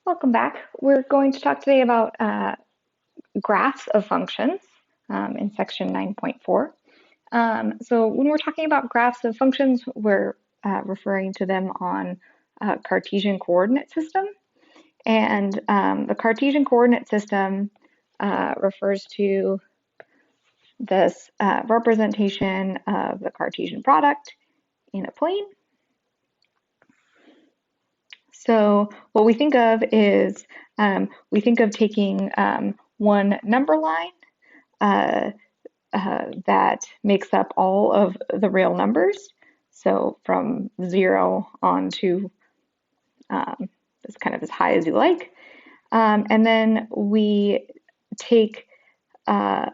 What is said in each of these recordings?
Welcome back. We're going to talk today about graphs of functions in section 9.4. So when we're talking about graphs of functions, we're referring to them on a Cartesian coordinate system. And the Cartesian coordinate system refers to this representation of the Cartesian product in a plane. So what we think of is we think of taking one number line that makes up all of the real numbers. So from 0 on to as kind of as high as you like. And then we take a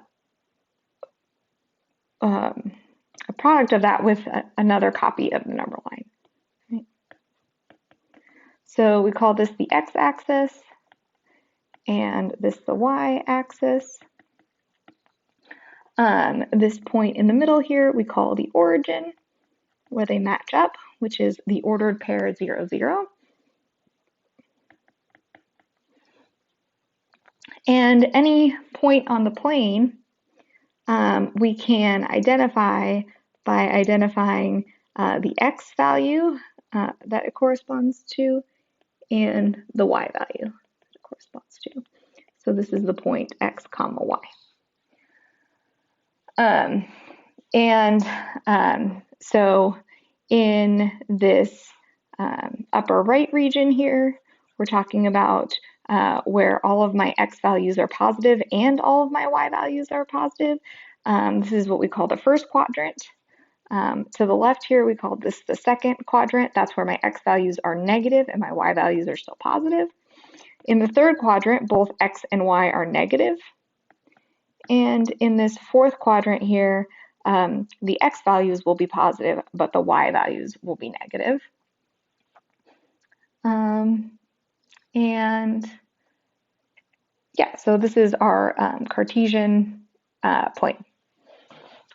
product of that with another copy of the number line. So we call this the x-axis and this the y-axis. This point in the middle here we call the origin, where they match up, which is the ordered pair 0, 0. And any point on the plane we can identify by identifying the x value that it corresponds to and the y value that it corresponds to. So this is the point x comma y. So in this upper right region here, we're talking about where all of my x values are positive and all of my y values are positive. This is what we call the first quadrant. To the left here, we call this the second quadrant. That's where my x values are negative and my y values are still positive. In the third quadrant, both x and y are negative. And in this fourth quadrant here, the x values will be positive, but the y values will be negative. And yeah, so this is our Cartesian plane.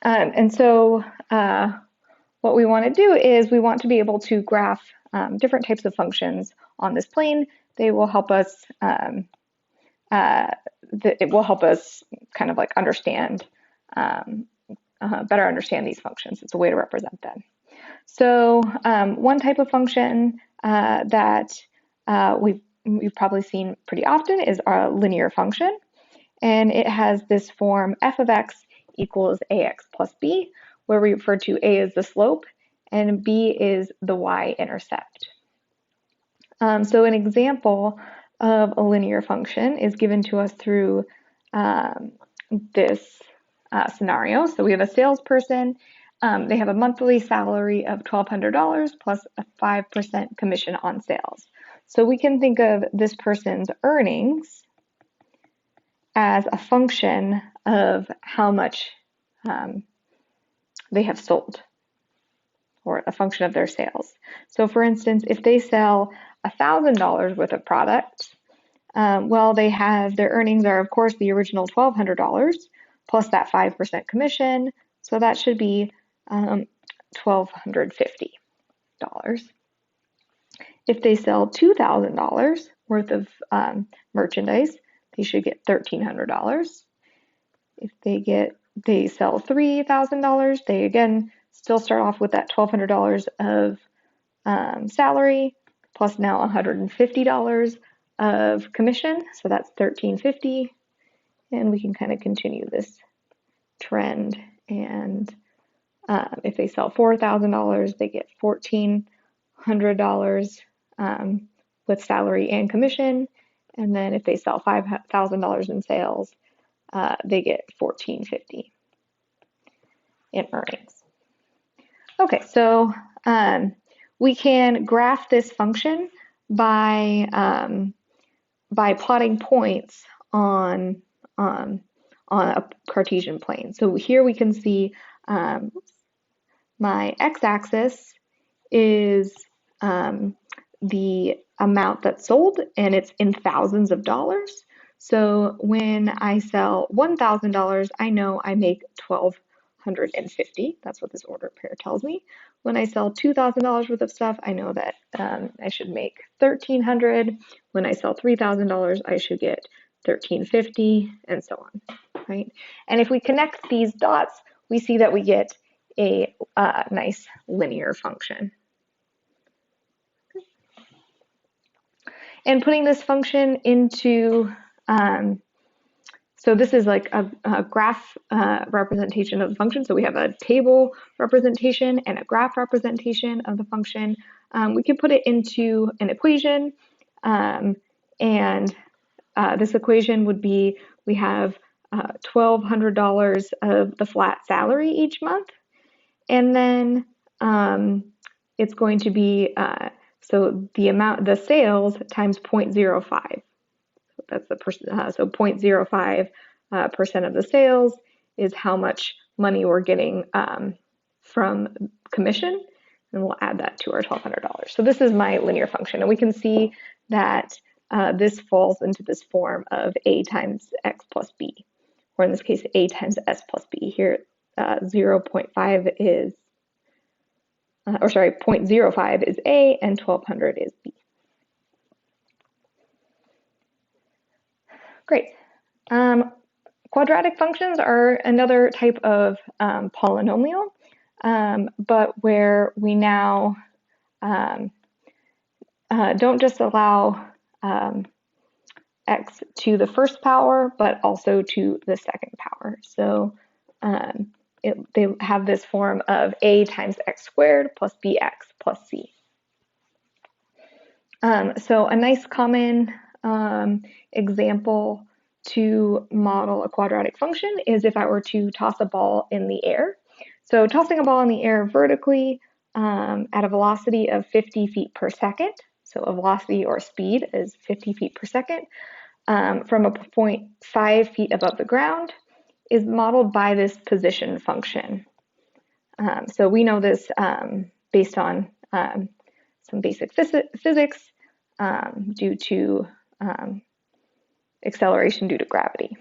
And so what we want to do is we want to be able to graph different types of functions on this plane. They will help us, it will help us kind of like understand, better understand these functions. It's a way to represent them. So one type of function that we've probably seen pretty often is our linear function. And it has this form f of x equals ax plus b, where we refer to a as the slope and b is the y-intercept. So an example of a linear function is given to us through this scenario. So we have a salesperson. They have a monthly salary of $1,200 plus a 5% commission on sales. So we can think of this person's earnings as a function of how much they have sold, or a function of their sales. So for instance, if they sell $1,000 worth of product, well, they have, their earnings are of course the original $1,200 plus that 5% commission. So that should be $1,250. If they sell $2,000 worth of merchandise, they should get $1,300. If they sell $3,000, they again still start off with that $1,200 of salary plus now $150 of commission, so that's $1,350, and we can kind of continue this trend. And if they sell $4,000, they get $1,400 with salary and commission. And then if they sell $5,000 in sales, they get $1,450 in earnings. Okay, so we can graph this function by plotting points on a Cartesian plane. So here we can see my x-axis is the amount that's sold, and it's in thousands of dollars. So when I sell $1,000, I know I make 150. That's what this order pair tells me. When I sell $2,000 worth of stuff, I know that I should make 1,300. When I sell $3,000, I should get 1,350, and so on, right? And if we connect these dots, we see that we get a nice linear function. And putting this function into, so this is like a graph representation of the function. So we have a table representation and a graph representation of the function. We can put it into an equation, and this equation would be, we have $1,200 of the flat salary each month, and then it's going to be, so the sales times 0.05. That's the so 0.05% of the sales is how much money we're getting from commission, and we'll add that to our $1,200. So this is my linear function, and we can see that this falls into this form of a times x plus b, or in this case, a times s plus b. Here, 0.5 is, or sorry, 0.05 is a, and 1,200 is b. Great. Quadratic functions are another type of polynomial, but where we now don't just allow x to the first power, but also to the second power. So they have this form of a times x squared plus bx plus c. So a nice common example to model a quadratic function is if I were to toss a ball in the air. So tossing a ball in the air vertically at a velocity of 50 feet per second, so a velocity or speed is 50 feet per second, from a point 5 feet above the ground is modeled by this position function. So we know this based on some basic physics due to acceleration due to gravity,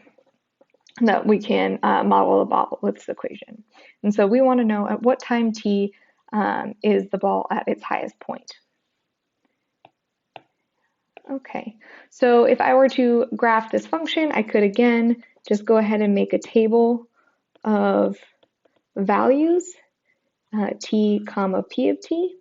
that we can model the ball with this equation. And so we want to know at what time t is the ball at its highest point. Okay, so if I were to graph this function, I could again just go ahead and make a table of values, t comma p of t.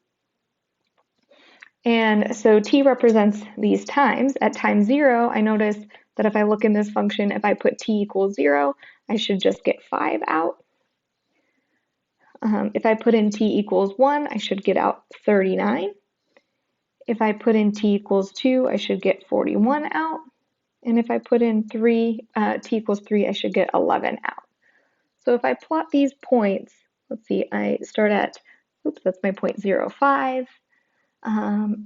And so t represents these times. At time 0, I notice that if I look in this function, if I put t equals 0, I should just get 5 out. If I put in t equals 1, I should get out 39. If I put in t equals 2, I should get 41 out. And if I put in t equals 3, I should get 11 out. So if I plot these points, let's see, I start at, oops, that's my point 0.05.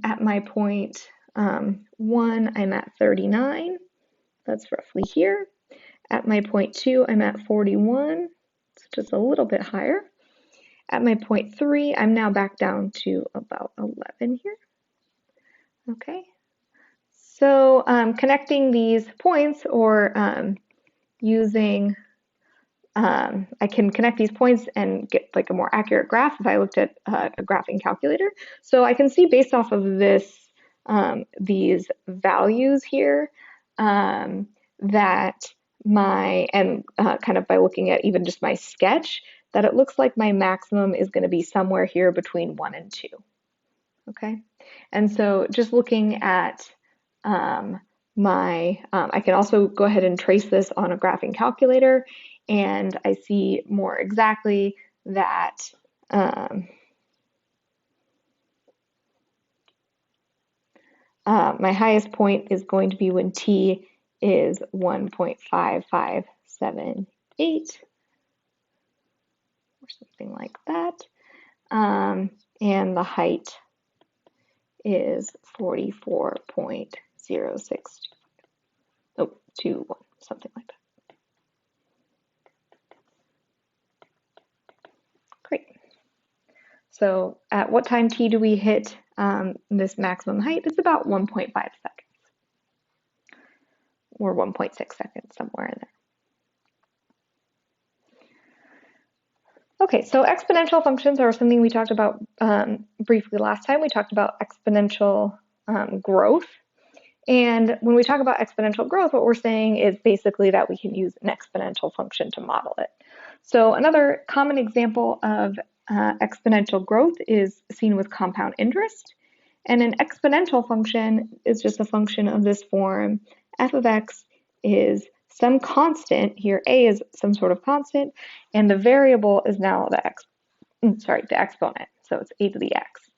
At my point 1, I'm at 39. That's roughly here. At my point 2, I'm at 41. It's just a little bit higher. At my point 3, I'm now back down to about 11 here. Okay. So connecting these points, or using, I can connect these points and get like a more accurate graph if I looked at a graphing calculator. So I can see based off of this, these values here, that kind of by looking at even just my sketch, that it looks like my maximum is going to be somewhere here between 1 and 2. Okay, and so just looking at I can also go ahead and trace this on a graphing calculator, and I see more exactly that my highest point is going to be when t is 1.5578 or something like that, and the height is 44.062, something like that. Great. So at what time t do we hit this maximum height? It's about 1.5 seconds or 1.6 seconds, somewhere in there. Okay, so exponential functions are something we talked about briefly last time. We talked about exponential growth. And when we talk about exponential growth, what we're saying is basically that we can use an exponential function to model it. So another common example of exponential growth is seen with compound interest. And an exponential function is just a function of this form. F of x is some constant. Here, a is some sort of constant, and the variable is now the the exponent. So it's a to the x.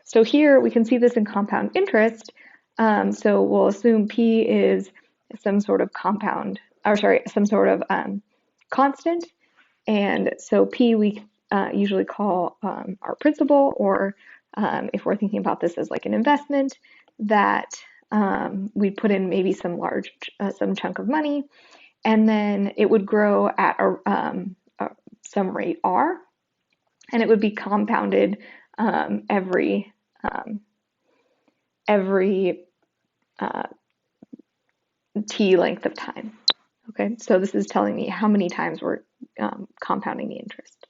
So here we can see this in compound interest. So we'll assume p is some sort of compound, or sorry, some sort of constant. And so p we usually call our principal, or if we're thinking about this as like an investment, that we put in maybe some some chunk of money, and then it would grow at some rate r, and it would be compounded every t length of time. Okay, so this is telling me how many times we're compounding the interest.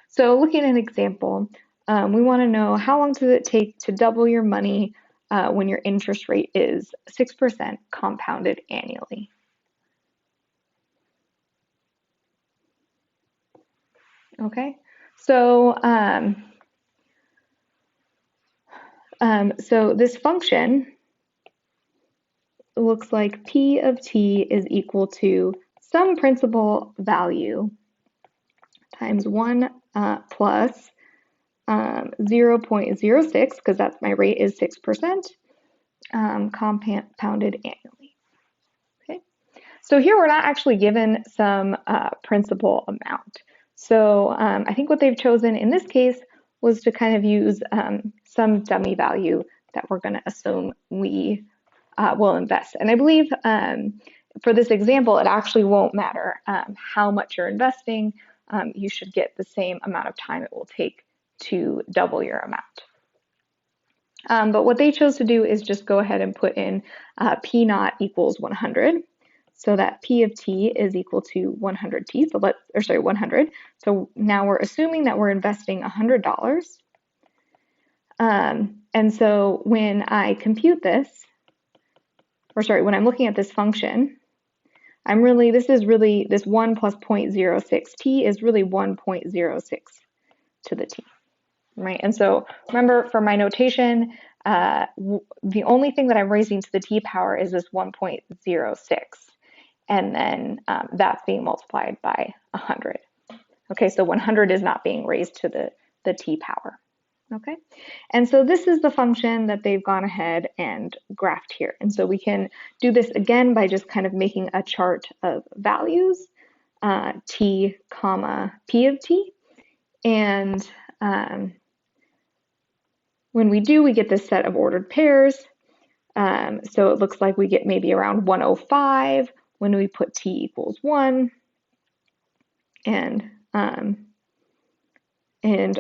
So looking at an example, we want to know how long does it take to double your money when your interest rate is 6% compounded annually. Okay, so so this function looks like p of t is equal to some principal value times 1 plus 0.06, because that's my rate is 6%, compounded annually. Okay, so here we're not actually given some principal amount. So I think what they've chosen in this case was to kind of use some dummy value that we're going to assume we will invest. And I believe for this example, it actually won't matter how much you're investing. You should get the same amount of time it will take to double your amount. But what they chose to do is just go ahead and put in P naught equals 100. So that P of t is equal to 100t. So 100. So now we're assuming that we're investing $100. And so when I compute this, when I'm looking at this function, this 1 plus 0.06t is really 1.06 to the t, right? And so remember, for my notation, the only thing that I'm raising to the t power is this 1.06, and then that's being multiplied by 100. Okay, so 100 is not being raised to the t power. Okay, and so this is the function that they've gone ahead and graphed here. And so we can do this again by just kind of making a chart of values, t comma p of t. And when we do, we get this set of ordered pairs. So it looks like we get maybe around 105 when we put t equals 1, and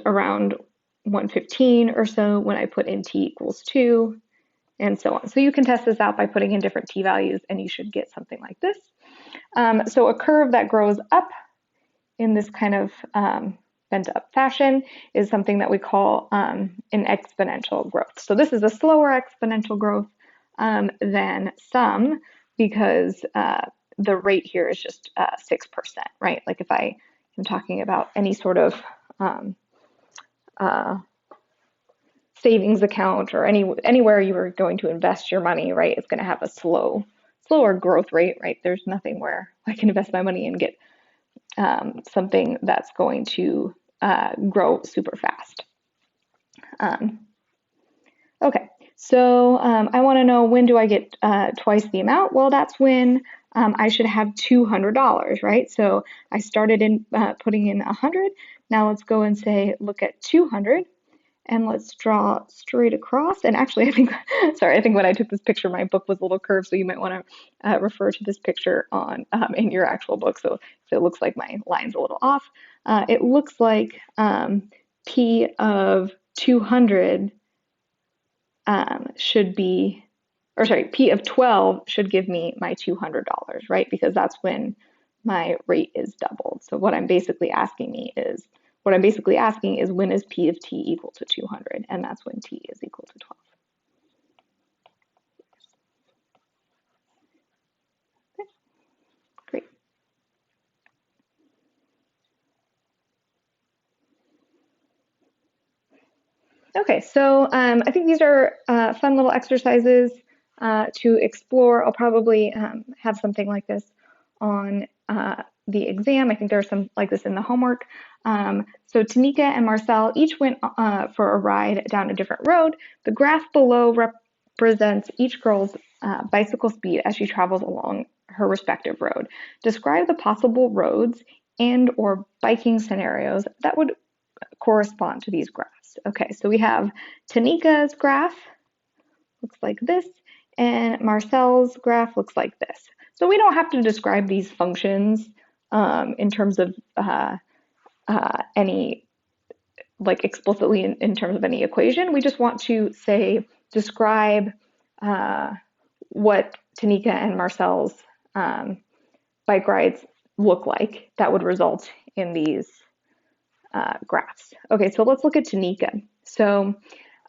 around 115 or so when I put in t equals 2, and so on. So you can test this out by putting in different t values, and you should get something like this. So a curve that grows up in this kind of bent up fashion is something that we call an exponential growth. So this is a slower exponential growth than some, because the rate here is just 6%, right? Like if I am talking about any sort of savings account or anywhere you are going to invest your money, right, it's going to have a slower growth rate, right? There's nothing where I can invest my money and get something that's going to grow super fast. Okay, so I want to know, when do I get twice the amount? Well, that's when I should have $200, right? So I started in putting in 100. Now let's go and say, look at 200, and let's draw straight across. And actually, I think when I took this picture, my book was a little curved, so you might want to refer to this picture on in your actual book. So if it looks like my line's a little off, it looks like P of 200 should be, P of 12 should give me my $200, right? Because that's when my rate is doubled. So what I'm basically asking is when is P of t equal to 200? And that's when t is equal to 12. Okay, great. Okay, so I think these are fun little exercises to explore. I'll probably have something like this on the exam. I think there's some like this in the homework. So Tanika and Marcel each went for a ride down a different road. The graph below represents each girl's bicycle speed as she travels along her respective road. Describe the possible roads and or biking scenarios that would correspond to these graphs. Okay, so we have Tanika's graph, looks like this, and Marcel's graph looks like this. So we don't have to describe these functions in terms of any, like explicitly in terms of any equation. We just want to say, describe what Tanika and Marcel's bike rides look like that would result in these graphs. Okay, so let's look at Tanika. So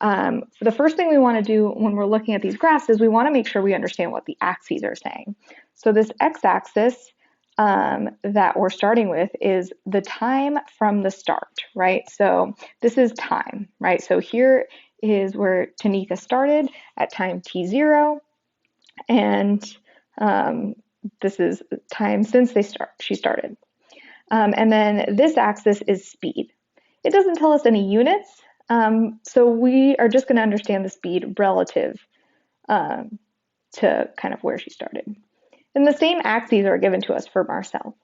the first thing we want to do when we're looking at these graphs is we want to make sure we understand what the axes are saying. So this x-axis that we're starting with is the time from the start, right? So this is time, right? So here is where Tanika started at time t0, and this is time since she started. And then this axis is speed. It doesn't tell us any units, so we are just going to understand the speed relative to kind of where she started. And the same axes are given to us for Marcel.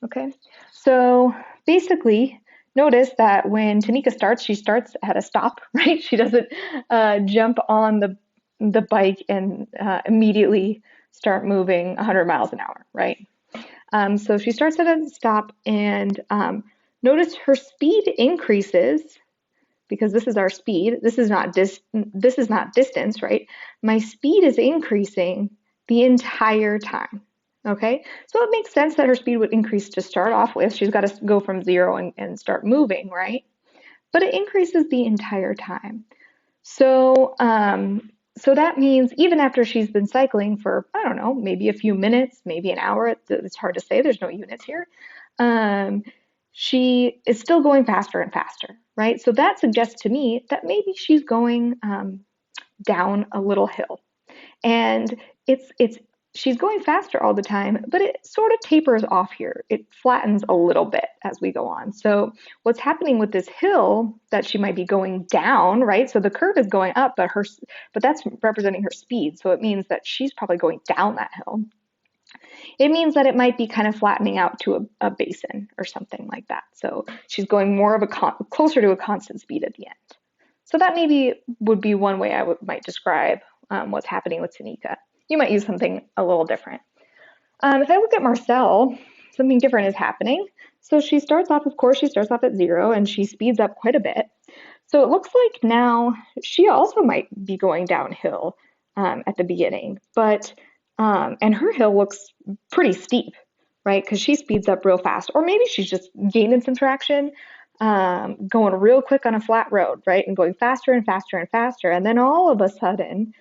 Okay, so basically, notice that when Tanika starts, she starts at a stop, right? She doesn't jump on the bike and immediately start moving 100 miles an hour, right? So she starts at a stop, and notice her speed increases because this is our speed. This is not distance, right? My speed is increasing the entire time. Okay, so it makes sense that her speed would increase to start off with. She's got to go from 0 and start moving, right? But it increases the entire time. So so that means even after she's been cycling for, I don't know, maybe a few minutes, maybe an hour, it's hard to say, there's no units here, she is still going faster and faster, right? So that suggests to me that maybe she's going down a little hill. And she's going faster all the time, but it sort of tapers off here. It flattens a little bit as we go on. So what's happening with this hill that she might be going down, right? So the curve is going up, but that's representing her speed. So it means that she's probably going down that hill. It means that it might be kind of flattening out to a basin or something like that. So she's going more of closer to a constant speed at the end. So that maybe would be one way I might describe what's happening with Tanika. You might use something a little different. If I look at Marcel, something different is happening. So she starts off at 0, and she speeds up quite a bit. So it looks like now she also might be going downhill at the beginning, but and her hill looks pretty steep, right? Because she speeds up real fast, or maybe she's just gaining some traction, going real quick on a flat road, right? And going faster and faster and faster. And then all of a sudden,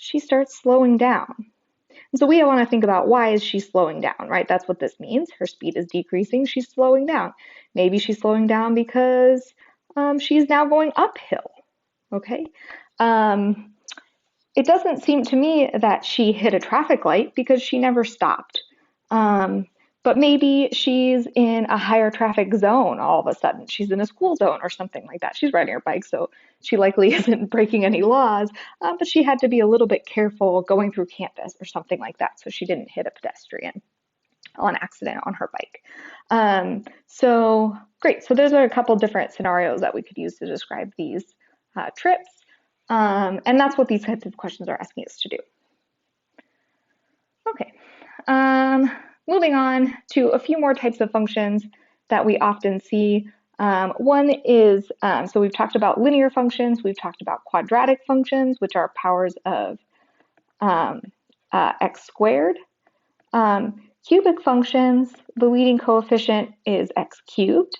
she starts slowing down. And so we want to think about, why is she slowing down, right? That's what this means. Her speed is decreasing. She's slowing down. Maybe she's slowing down because she's now going uphill, okay? It doesn't seem to me that she hit a traffic light because she never stopped. But maybe she's in a higher traffic zone all of a sudden. She's in a school zone or something like that. She's riding her bike, so she likely isn't breaking any laws, but she had to be a little bit careful going through campus or something like that, so she didn't hit a pedestrian on accident on her bike. So great. So those are a couple different scenarios that we could use to describe these trips. And that's what these types of questions are asking us to do. Okay. Moving on to a few more types of functions that we often see. One is, so we've talked about linear functions, we've talked about quadratic functions, which are powers of x squared. cubic functions, the leading coefficient is x cubed,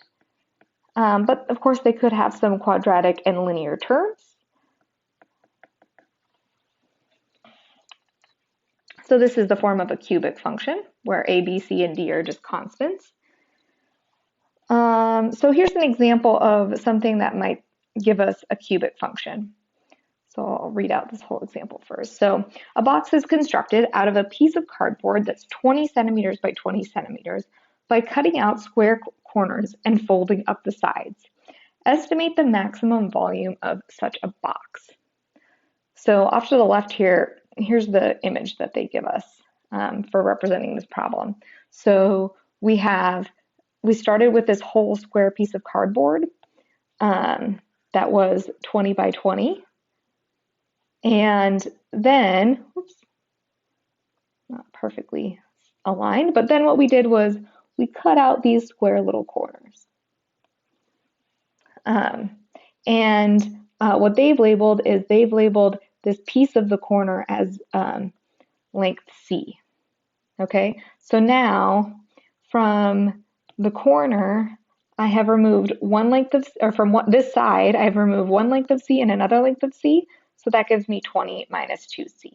but of course they could have some quadratic and linear terms. So this is the form of a cubic function where a, b, c, and d are just constants. So here's an example of something that might give us a cubic function. So I'll read out this whole example first. So a box is constructed out of a piece of cardboard that's 20 centimeters by 20 centimeters by cutting out square corners and folding up the sides. Estimate the maximum volume of such a box. So off to the left here, here's the image that they give us for representing this problem. So we started with this whole square piece of cardboard that was 20 by 20. And then, oops, not perfectly aligned, but then what we did was we cut out these square little corners. What they've labeled is they've labeled this piece of the corner as length C. Okay, so now from the corner, I have removed one length of, or from this side, I've removed one length of C and another length of C. So that gives me 20 minus 2C.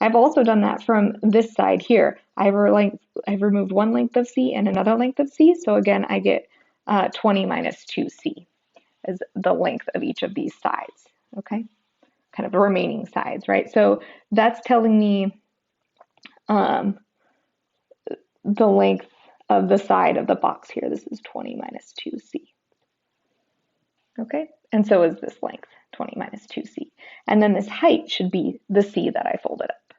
I've also done that from this side here. I've removed one length of C and another length of C. So again, I get 20 minus 2C as the length of each of these sides, okay? Kind of the remaining sides, right? So that's telling me the length of the side of the box here. This is 20 minus 2C, okay? And so is this length, 20 minus 2C. And then this height should be the C that I folded up.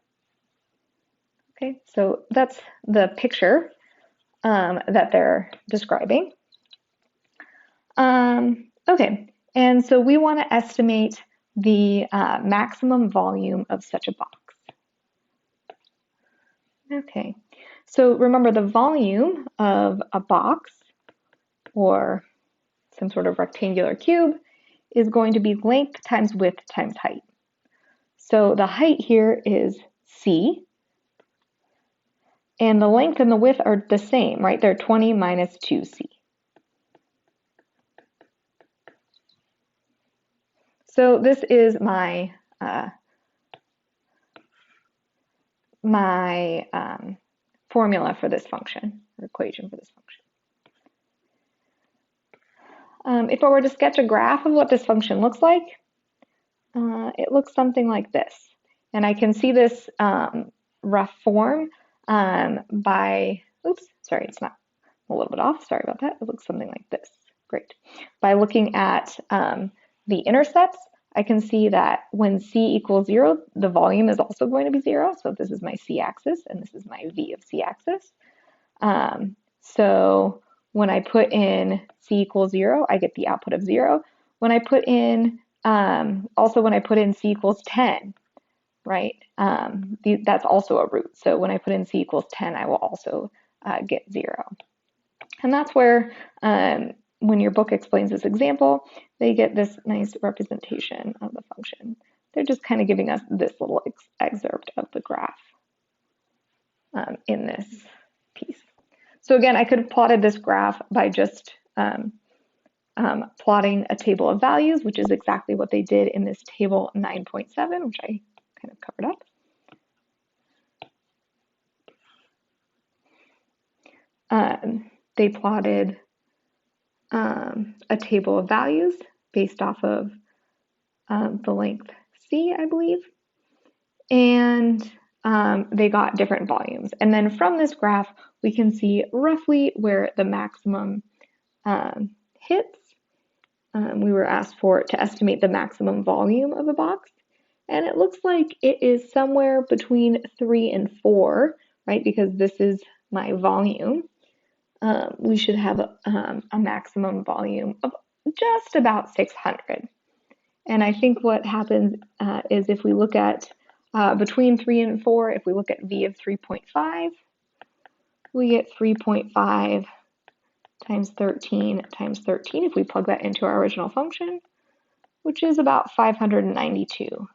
Okay, so that's the picture that they're describing. Okay, and so we want to estimate the maximum volume of such a box. Okay, so remember the volume of a box or some sort of rectangular cube is going to be length times width times height. So the height here is C, and the length and the width are the same, right? They're 20 minus 2C. So this is my formula for this function, or equation for this function. If I were to sketch a graph of what this function looks like, it looks something like this. And I can see this rough form by, oops, sorry, it's not, a little bit off, sorry about that. It looks something like this, great. By looking at the intercepts, I can see that when C equals 0, the volume is also going to be 0. So this is my C axis and this is my V of C axis. So when I put in C equals 0, I get the output of 0. When I put in, also when I put in C equals 10, right, that's also a root. So when I put in C equals 10, I will also get 0. And that's where, when your book explains this example, they get this nice representation of the function. They're just kind of giving us this little excerpt of the graph in this piece. So again, I could have plotted this graph by just plotting a table of values, which is exactly what they did in this table 9.7, which I kind of covered up. They plotted a table of values based off of the length C, I believe, and they got different volumes. And then from this graph, we can see roughly where the maximum hits. We were asked to estimate the maximum volume of a box, and it looks like it is somewhere between 3 and 4, right? Because this is my volume. We should have a maximum volume of just about 600. And I think what happens is if we look at between 3 and 4, if we look at V of 3.5, we get 3.5 times 13 times 13 if we plug that into our original function, which is about 592.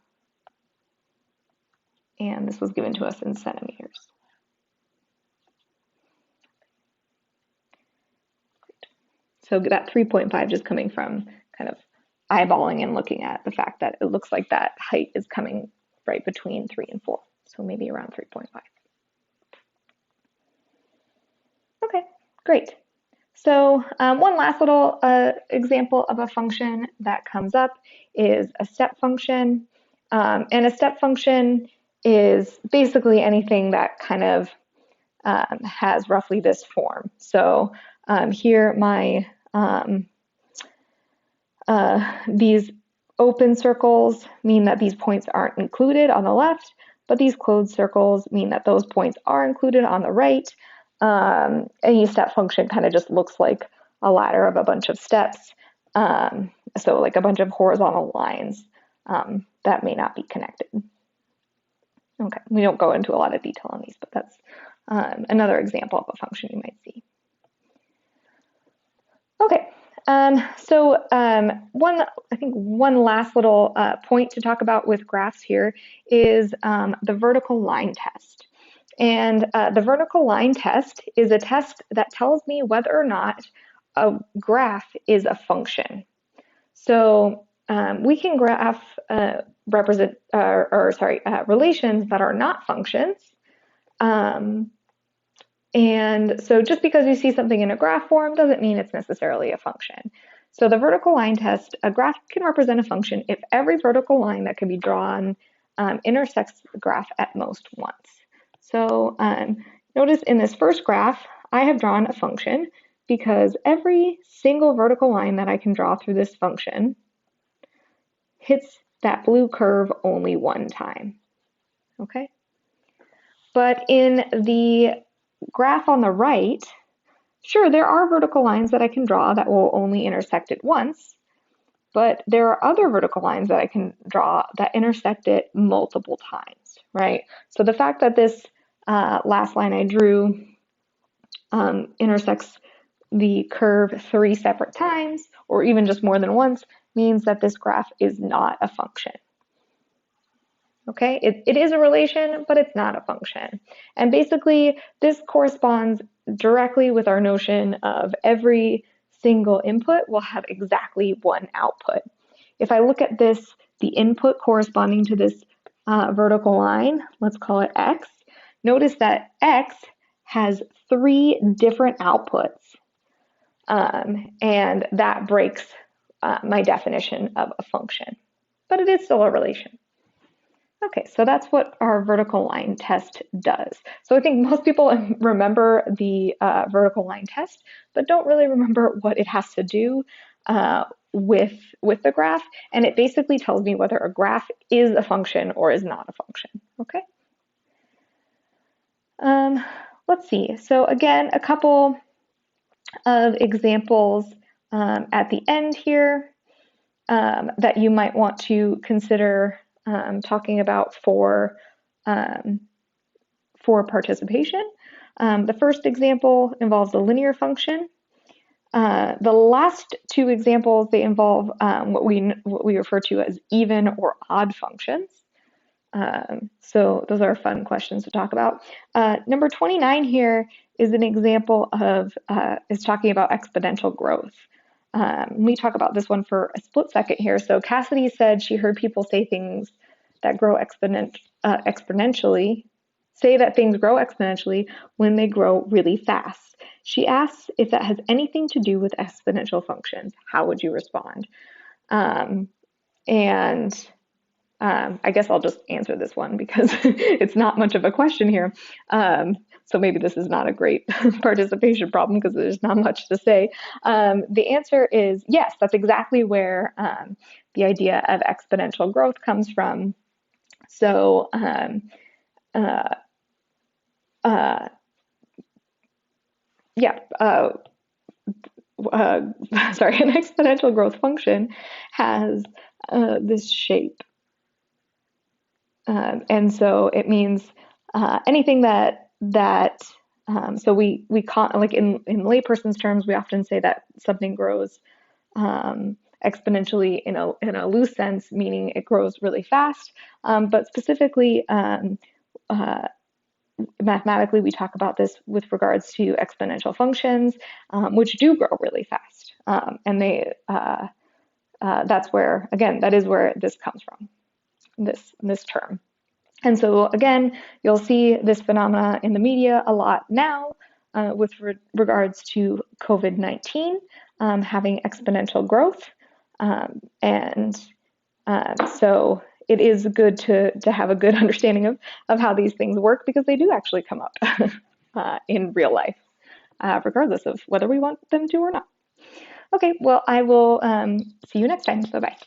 And this was given to us in centimeters. So that 3.5 just coming from kind of eyeballing and looking at the fact that it looks like that height is coming right between 3 and 4. So maybe around 3.5. Okay, great. So one last little example of a function that comes up is a step function. And a step function is basically anything that kind of has roughly this form. So here these open circles mean that these points aren't included on the left, but these closed circles mean that those points are included on the right. Any step function kind of just looks like a ladder of a bunch of steps. So like a bunch of horizontal lines that may not be connected. Okay, we don't go into a lot of detail on these, but that's another example of a function you might see. Okay, I think one last little point to talk about with graphs here is the vertical line test. And the vertical line test is a test that tells me whether or not a graph is a function. So we can graph relations that are not functions. And so just because you see something in a graph form doesn't mean it's necessarily a function. So the vertical line test, a graph can represent a function if every vertical line that can be drawn intersects the graph at most once. So notice in this first graph, I have drawn a function because every single vertical line that I can draw through this function hits that blue curve only one time. Okay? But in the graph on the right, sure, there are vertical lines that I can draw that will only intersect it once, but there are other vertical lines that I can draw that intersect it multiple times, right? So the fact that this last line I drew intersects the curve 3 separate times, or even just more than once, means that this graph is not a function. Okay, it is a relation, but it's not a function. And basically, this corresponds directly with our notion of every single input will have exactly one output. If I look at this, the input corresponding to this vertical line, let's call it x, notice that x has 3 different outputs. And that breaks my definition of a function, but it is still a relation. Okay, so that's what our vertical line test does. So I think most people remember the vertical line test, but don't really remember what it has to do with the graph. And it basically tells me whether a graph is a function or is not a function. Okay. Let's see. So again, a couple of examples at the end here that you might want to consider talking about for participation. The first example involves a linear function. The last 2 examples, they involve what we refer to as even or odd functions. So those are fun questions to talk about. Number 29 here is an example of, is talking about exponential growth. Let me talk about this one for a split second here. So Cassidy said she heard people say things that grow exponentially, say that things grow exponentially when they grow really fast. She asks if that has anything to do with exponential functions. How would you respond? I guess I'll just answer this one because it's not much of a question here. So maybe this is not a great participation problem because there's not much to say. The answer is yes, that's exactly where the idea of exponential growth comes from. So sorry, an exponential growth function has this shape. And so it means anything that so we can't, like in layperson's terms, we often say that something grows exponentially in a loose sense, meaning it grows really fast. But specifically, mathematically, we talk about this with regards to exponential functions, which do grow really fast. And that's where, again, that is where this comes from, this term. And so again, you'll see this phenomena in the media a lot now with regards to COVID-19 having exponential growth. And so it is good to have a good understanding of how these things work, because they do actually come up in real life, regardless of whether we want them to or not. Okay, well, I will see you next time. Bye-bye.